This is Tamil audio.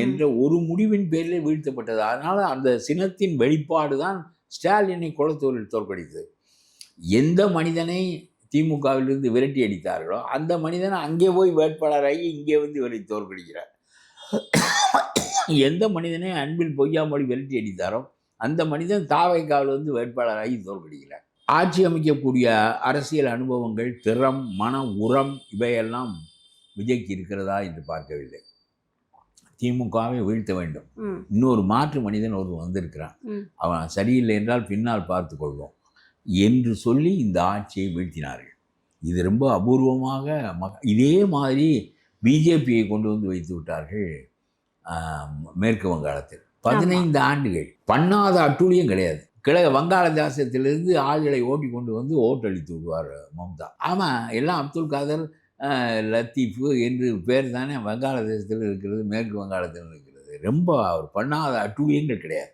என்ற ஒரு முடிவின் பேரில் வீழ்த்தப்பட்டது. அதனால் அந்த சினத்தின் வெளிப்பாடு தான் ஸ்டாலினை குளத்தூரில் தோற்கடித்தது. எந்த மனிதனை திமுகவிலிருந்து விரட்டி அடித்தார்களோ அந்த மனிதன் அங்கே போய் வேட்பாளராகி இங்கே வந்து இவரை தோற்கடிக்கிறார். எந்த மனிதனை அன்பில் பொய்யாமொழி விரட்டி அடித்தாரோ அந்த மனிதன் தாவைக்காவில் வந்து வேட்பாளராகி தோற்கடிக்கிறார். ஆட்சி அமைக்கக்கூடிய அரசியல் அனுபவங்கள், திறம், மன உரம் இவையெல்லாம் விஜய்க்கு இருக்கிறதா என்று பார்க்கவில்லை. திமுகவை வீழ்த்த வேண்டும், இன்னொரு மாற்று மனிதன் ஒருவன் வந்திருக்கிறான், அவன் சரியில்லை என்றால் பின்னால் பார்த்து கொள்வோம் என்று சொல்லி இந்த ஆட்சியை வீழ்த்தினார்கள். இது ரொம்ப அபூர்வமாக இதே மாதிரி பிஜேபியை கொண்டு வந்து வைத்து விட்டார்கள் மேற்கு வங்காளத்தில். 15 ஆண்டுகள் பண்ணாத அட்டூழியம் கிடையாது. வங்காளதேசத்திலிருந்து ஆள்களை ஓட்டி கொண்டு வந்து ஓட்டளித்து விடுவார் மம்தா. ஆமாம், எல்லாம் அப்துல் காதர், லத்தீஃபு என்று பேர் தானே வங்காளதேசத்தில் இருக்கிறது, மேற்கு வங்காளத்தில் இருக்கிறது. ரொம்ப அவர் பண்ணாத அட்டூழியங்கள் கிடையாது.